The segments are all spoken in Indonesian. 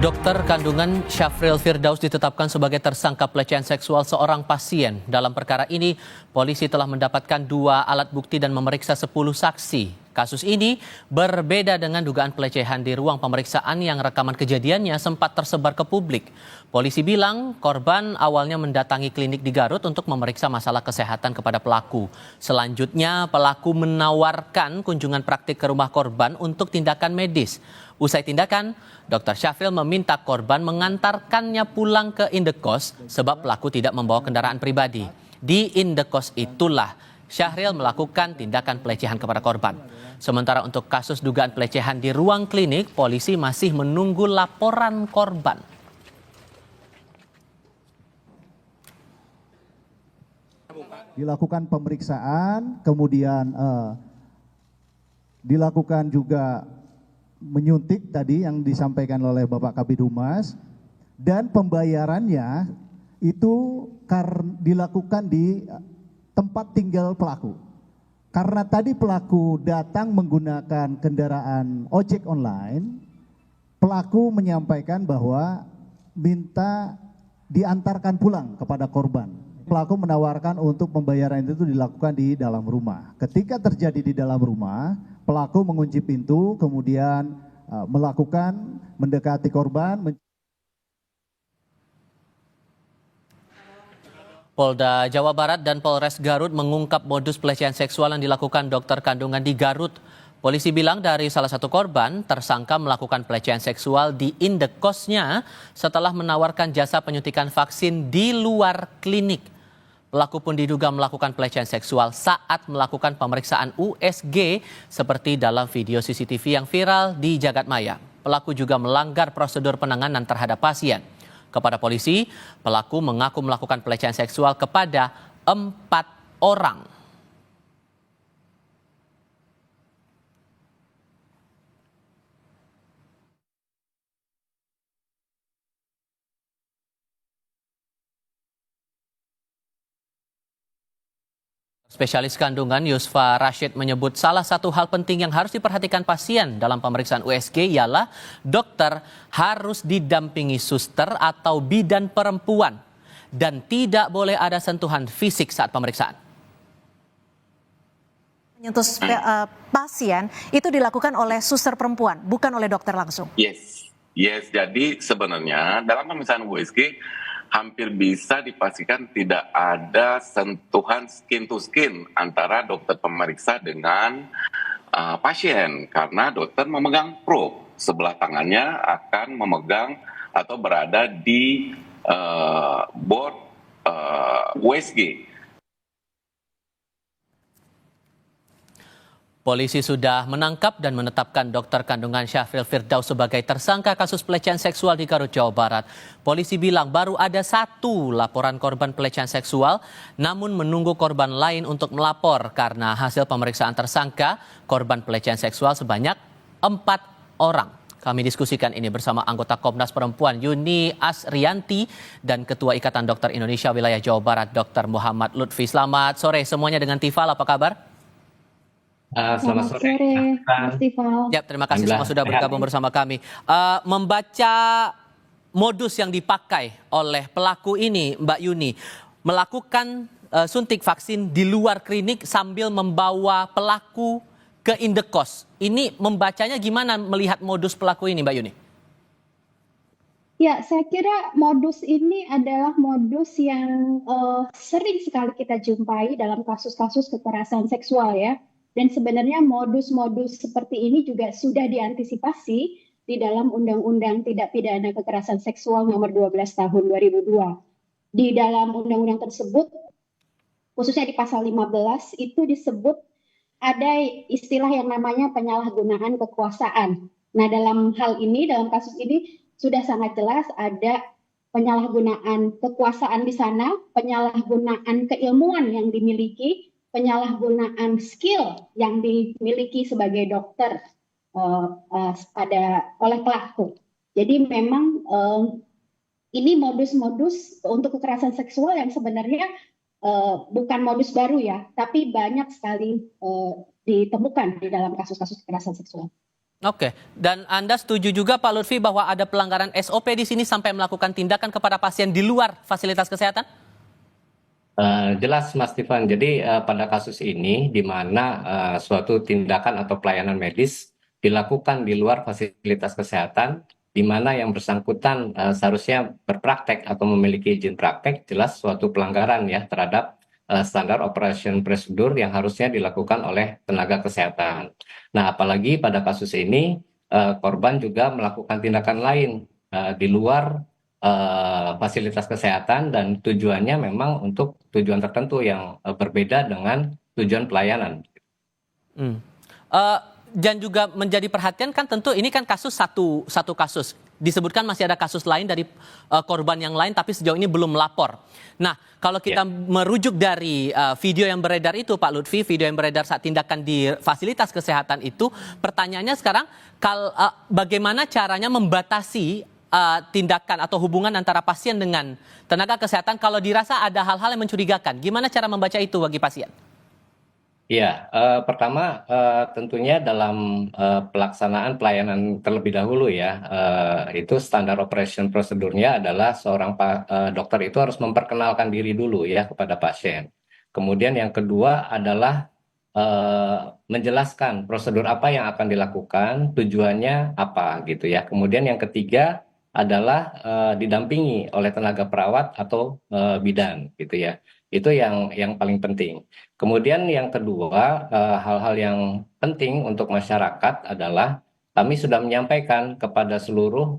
Dokter kandungan Syafril Firdaus ditetapkan sebagai tersangka pelecehan seksual seorang pasien. Dalam perkara ini, polisi telah mendapatkan 2 alat bukti dan memeriksa 10 saksi. Kasus ini berbeda dengan dugaan pelecehan di ruang pemeriksaan yang rekaman kejadiannya sempat tersebar ke publik. Polisi bilang korban awalnya mendatangi klinik di Garut untuk memeriksa masalah kesehatan kepada pelaku. Selanjutnya, pelaku menawarkan kunjungan praktik ke rumah korban untuk tindakan medis. Usai tindakan, Dr. Syafril meminta korban mengantarkannya pulang ke indekos sebab pelaku tidak membawa kendaraan pribadi. Di indekos itulah Syafril melakukan tindakan pelecehan kepada korban. Sementara untuk kasus dugaan pelecehan di ruang klinik, polisi masih menunggu laporan korban. Dilakukan pemeriksaan, kemudian dilakukan juga menyuntik tadi yang disampaikan oleh Bapak Kabid Humas, dan pembayarannya itu dilakukan di tempat tinggal pelaku. Karena tadi pelaku datang menggunakan kendaraan ojek online, pelaku menyampaikan bahwa minta diantarkan pulang kepada korban. Pelaku menawarkan untuk pembayaran itu dilakukan di dalam rumah. Ketika terjadi di dalam rumah, pelaku mengunci pintu, kemudian mendekati korban. Polda Jawa Barat dan Polres Garut mengungkap modus pelecehan seksual yang dilakukan dokter kandungan di Garut. Polisi bilang dari salah satu korban, tersangka melakukan pelecehan seksual di indekosnya setelah menawarkan jasa penyuntikan vaksin di luar klinik. Pelaku pun diduga melakukan pelecehan seksual saat melakukan pemeriksaan USG seperti dalam video CCTV yang viral di Jagadmaya. Pelaku juga melanggar prosedur penanganan terhadap pasien. Kepada polisi, pelaku mengaku melakukan pelecehan seksual kepada 4 orang. Spesialis kandungan Yusfa Rashid menyebut salah satu hal penting yang harus diperhatikan pasien dalam pemeriksaan USG ialah dokter harus didampingi suster atau bidan perempuan dan tidak boleh ada sentuhan fisik saat pemeriksaan. Menyentuh pasien itu dilakukan oleh suster perempuan, bukan oleh dokter langsung. Yes. Jadi sebenarnya dalam pemeriksaan USG hampir bisa dipastikan tidak ada sentuhan skin to skin antara dokter pemeriksa dengan pasien, karena dokter memegang probe, sebelah tangannya akan memegang atau berada di board USG. Polisi sudah menangkap dan menetapkan dokter kandungan Syafril Firdaus sebagai tersangka kasus pelecehan seksual di Garut, Jawa Barat. Polisi bilang baru ada 1 laporan korban pelecehan seksual, namun menunggu korban lain untuk melapor karena hasil pemeriksaan tersangka korban pelecehan seksual sebanyak 4 orang. Kami diskusikan ini bersama anggota Komnas Perempuan Yuni Asrianti dan Ketua Ikatan Dokter Indonesia Wilayah Jawa Barat Dr. Muhammad Lutfi. Selamat sore semuanya dengan Tifal, apa kabar? Selamat sore, Mas Tifal. Ya, terima kasih semua sudah bergabung bersama kami. Membaca modus yang dipakai oleh pelaku ini, Mbak Yuni, melakukan suntik vaksin di luar klinik sambil membawa pelaku ke indekos. Ini membacanya gimana melihat modus pelaku ini, Mbak Yuni? Ya, saya kira modus ini adalah modus yang sering sekali kita jumpai dalam kasus-kasus kekerasan seksual ya. Dan sebenarnya modus-modus seperti ini juga sudah diantisipasi di dalam Undang-Undang Tindak Pidana Kekerasan Seksual nomor 12 tahun 2002. Di dalam undang-undang tersebut, khususnya di pasal 15, itu disebut ada istilah yang namanya penyalahgunaan kekuasaan. Nah, dalam hal ini, dalam kasus ini, sudah sangat jelas ada penyalahgunaan kekuasaan di sana, penyalahgunaan keilmuan yang dimiliki, penyalahgunaan skill yang dimiliki sebagai dokter oleh pelaku. Jadi memang ini modus-modus untuk kekerasan seksual yang sebenarnya bukan modus baru ya, tapi banyak sekali ditemukan di dalam kasus-kasus kekerasan seksual. Oke, dan Anda setuju juga Pak Lutfi bahwa ada pelanggaran SOP di sini sampai melakukan tindakan kepada pasien di luar fasilitas kesehatan? Jelas Mas Tifan, jadi pada kasus ini di mana suatu tindakan atau pelayanan medis dilakukan di luar fasilitas kesehatan, di mana yang bersangkutan seharusnya berpraktek atau memiliki izin praktek, jelas suatu pelanggaran ya terhadap standar operation prosedur yang harusnya dilakukan oleh tenaga kesehatan. Nah, apalagi pada kasus ini korban juga melakukan tindakan lain di luar fasilitas kesehatan dan tujuannya memang untuk tujuan tertentu yang berbeda dengan tujuan pelayanan. Hmm. Dan juga menjadi perhatian kan tentu ini kan kasus satu kasus. Disebutkan masih ada kasus lain dari korban yang lain tapi sejauh ini belum melapor. Nah, kalau kita merujuk dari video yang beredar itu Pak Lutfi, video yang beredar saat tindakan di fasilitas kesehatan itu, pertanyaannya sekarang bagaimana caranya membatasi tindakan atau hubungan antara pasien dengan tenaga kesehatan kalau dirasa ada hal-hal yang mencurigakan. Gimana cara membaca itu bagi pasien? Ya, pertama tentunya dalam pelaksanaan pelayanan terlebih dahulu ya, itu standar operation prosedurnya adalah seorang dokter itu harus memperkenalkan diri dulu ya kepada pasien. Kemudian yang kedua adalah menjelaskan prosedur apa yang akan dilakukan, tujuannya apa gitu ya. Kemudian yang ketiga adalah didampingi oleh tenaga perawat atau bidan gitu ya. Itu yang paling penting. Kemudian yang kedua, hal-hal yang penting untuk masyarakat adalah kami sudah menyampaikan kepada seluruh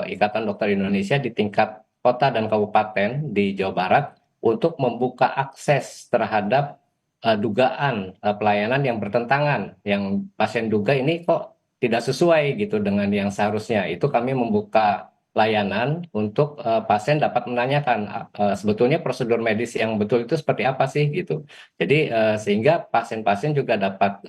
Ikatan Dokter Indonesia di tingkat kota dan kabupaten di Jawa Barat untuk membuka akses terhadap dugaan pelayanan yang bertentangan, yang pasien duga ini kok tidak sesuai gitu dengan yang seharusnya. Itu kami membuka layanan untuk pasien dapat menanyakan sebetulnya prosedur medis yang betul itu seperti apa sih gitu. Jadi sehingga pasien-pasien juga dapat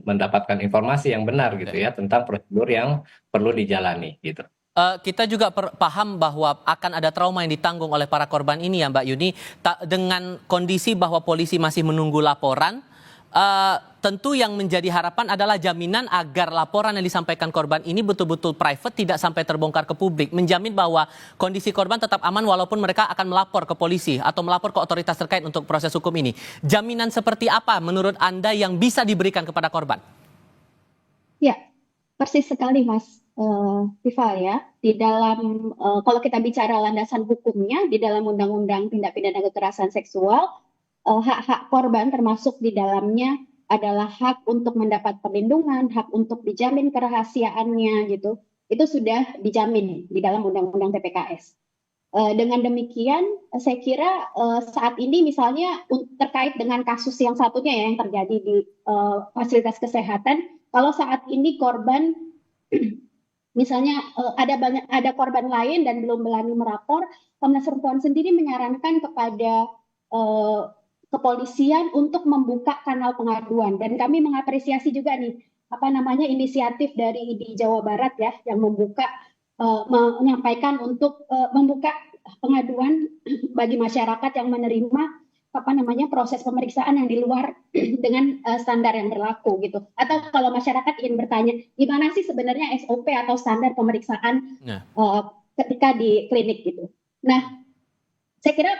mendapatkan informasi yang benar gitu ya tentang prosedur yang perlu dijalani gitu. Kita juga paham bahwa akan ada trauma yang ditanggung oleh para korban ini ya Mbak Yuni. Dengan kondisi bahwa polisi masih menunggu laporan, tentu yang menjadi harapan adalah jaminan agar laporan yang disampaikan korban ini betul-betul private, tidak sampai terbongkar ke publik. Menjamin bahwa kondisi korban tetap aman walaupun mereka akan melapor ke polisi atau melapor ke otoritas terkait untuk proses hukum ini. Jaminan seperti apa menurut Anda yang bisa diberikan kepada korban? Ya, persis sekali Mas Tifa ya. Di dalam kalau kita bicara landasan hukumnya di dalam Undang-Undang Tindak Pidana Kekerasan Seksual, hak-hak korban termasuk di dalamnya adalah hak untuk mendapat perlindungan, hak untuk dijamin kerahasiaannya gitu. Itu sudah dijamin di dalam Undang-Undang TPKS. Dengan demikian, saya kira saat ini misalnya terkait dengan kasus yang satunya ya yang terjadi di fasilitas kesehatan, kalau saat ini korban misalnya ada korban lain dan belum berani melapor, Komnas Perempuan sendiri menyarankan kepada kepolisian untuk membuka kanal pengaduan, dan kami mengapresiasi juga nih inisiatif dari di Jawa Barat ya yang menyampaikan untuk membuka pengaduan bagi masyarakat yang menerima proses pemeriksaan yang di luar dengan standar yang berlaku gitu. Atau kalau masyarakat ingin bertanya gimana sih sebenarnya SOP atau standar pemeriksaan ketika di klinik gitu. Nah, saya kira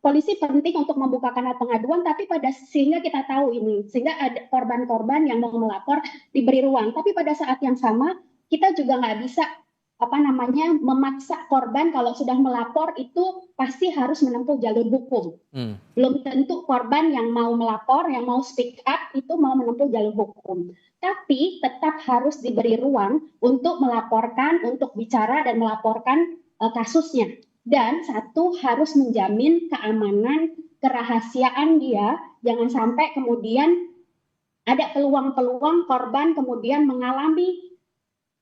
polisi penting untuk membuka kanal pengaduan, tapi sehingga kita tahu ini, sehingga ada korban-korban yang mau melapor diberi ruang. Tapi pada saat yang sama kita juga nggak bisa memaksa korban kalau sudah melapor itu pasti harus menempuh jalur hukum. Belum tentu korban yang mau melapor, yang mau speak up itu mau menempuh jalur hukum. Tapi tetap harus diberi ruang untuk melaporkan, untuk bicara dan melaporkan kasusnya. Dan satu harus menjamin keamanan, kerahasiaan dia, jangan sampai kemudian ada peluang-peluang korban kemudian mengalami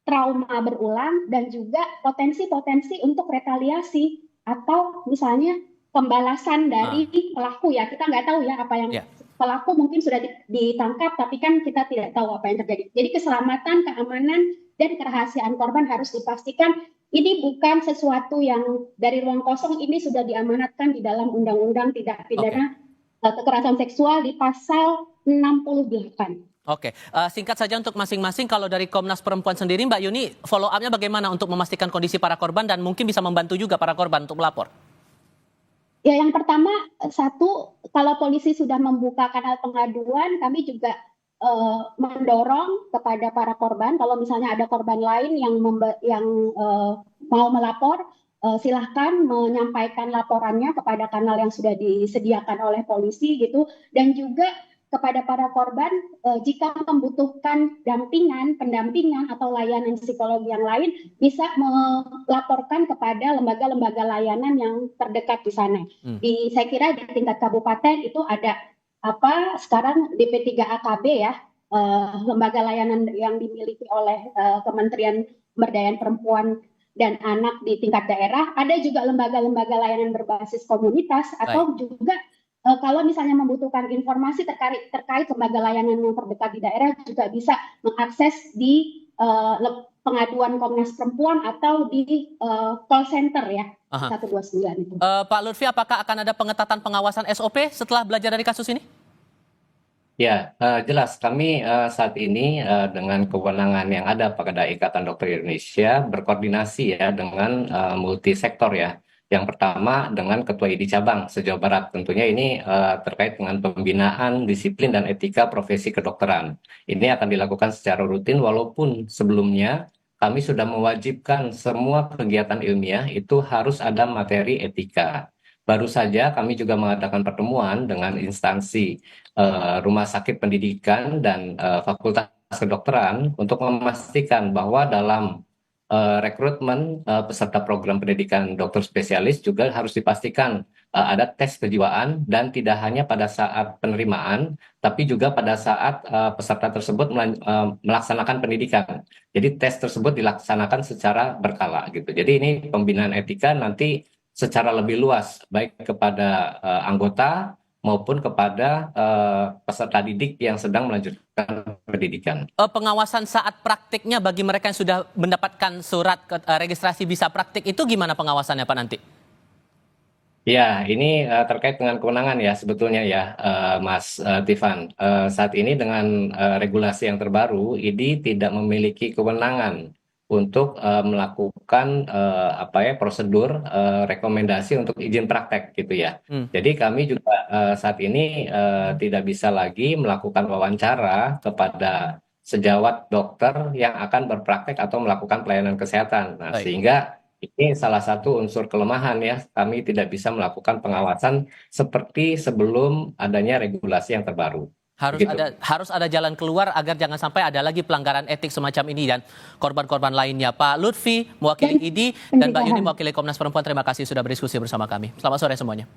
trauma berulang dan juga potensi-potensi untuk retaliasi atau misalnya pembalasan dari pelaku ya. Kita nggak tahu ya apa yang pelaku mungkin sudah ditangkap tapi kan kita tidak tahu apa yang terjadi. Jadi keselamatan, keamanan dan kerahasiaan korban harus dipastikan. Ini bukan sesuatu yang dari ruang kosong, ini sudah diamanatkan di dalam Undang-Undang Tindak Pidana Kekerasan Seksual di pasal 68. Oke, singkat saja untuk masing-masing. Kalau dari Komnas Perempuan sendiri, Mbak Yuni, follow up-nya bagaimana untuk memastikan kondisi para korban dan mungkin bisa membantu juga para korban untuk melapor? Ya, yang pertama, satu, kalau polisi sudah membuka kanal pengaduan, kami juga mendorong kepada para korban, kalau misalnya ada korban lain yang mau melapor, silahkan menyampaikan laporannya kepada kanal yang sudah disediakan oleh polisi gitu, dan juga kepada para korban, jika membutuhkan pendampingan atau layanan psikologi yang lain, bisa melaporkan kepada lembaga-lembaga layanan yang terdekat di sana. Saya kira di tingkat kabupaten itu ada sekarang DP3AKB ya, lembaga layanan yang dimiliki oleh Kementerian Pemberdayaan Perempuan dan Anak di tingkat daerah. Ada juga lembaga-lembaga layanan berbasis komunitas, atau juga kalau misalnya membutuhkan informasi terkait lembaga layanan yang terdekat di daerah, juga bisa mengakses di pengaduan Komnas Perempuan atau di call center ya, 129 itu. Pak Lutfi, apakah akan ada pengetatan pengawasan SOP setelah belajar dari kasus ini? Ya, jelas kami saat ini dengan kewenangan yang ada pada Ikatan Dokter Indonesia berkoordinasi ya dengan multisektor ya. Yang pertama dengan Ketua IDI Cabang se-Jawa Barat. Tentunya ini terkait dengan pembinaan disiplin dan etika profesi kedokteran. Ini akan dilakukan secara rutin walaupun sebelumnya kami sudah mewajibkan semua kegiatan ilmiah itu harus ada materi etika. Baru saja kami juga mengadakan pertemuan dengan instansi rumah sakit pendidikan dan fakultas kedokteran untuk memastikan bahwa dalam rekrutmen peserta program pendidikan dokter spesialis juga harus dipastikan ada tes kejiwaan, dan tidak hanya pada saat penerimaan, tapi juga pada saat peserta tersebut melaksanakan pendidikan. Jadi tes tersebut dilaksanakan secara berkala gitu. Jadi ini pembinaan etika nanti secara lebih luas, baik kepada anggota maupun kepada peserta didik yang sedang melanjutkan pendidikan. Pengawasan saat praktiknya bagi mereka yang sudah mendapatkan surat registrasi visa praktik itu gimana pengawasannya Pak nanti? Ya, ini terkait dengan kewenangan ya sebetulnya ya, Mas Tifan. Saat ini dengan regulasi yang terbaru, IDI tidak memiliki kewenangan untuk melakukan prosedur rekomendasi untuk izin praktek gitu ya. Jadi kami juga saat ini tidak bisa lagi melakukan wawancara kepada sejawat dokter yang akan berpraktek atau melakukan pelayanan kesehatan. Nah, sehingga ini salah satu unsur kelemahan ya, kami tidak bisa melakukan pengawasan seperti sebelum adanya regulasi yang terbaru. Harus ada jalan keluar agar jangan sampai ada lagi pelanggaran etik semacam ini dan korban-korban lainnya. Pak Lutfi mewakili IDI dan Mbak Yuni mewakili Komnas Perempuan, terima kasih sudah berdiskusi bersama kami. Selamat sore semuanya.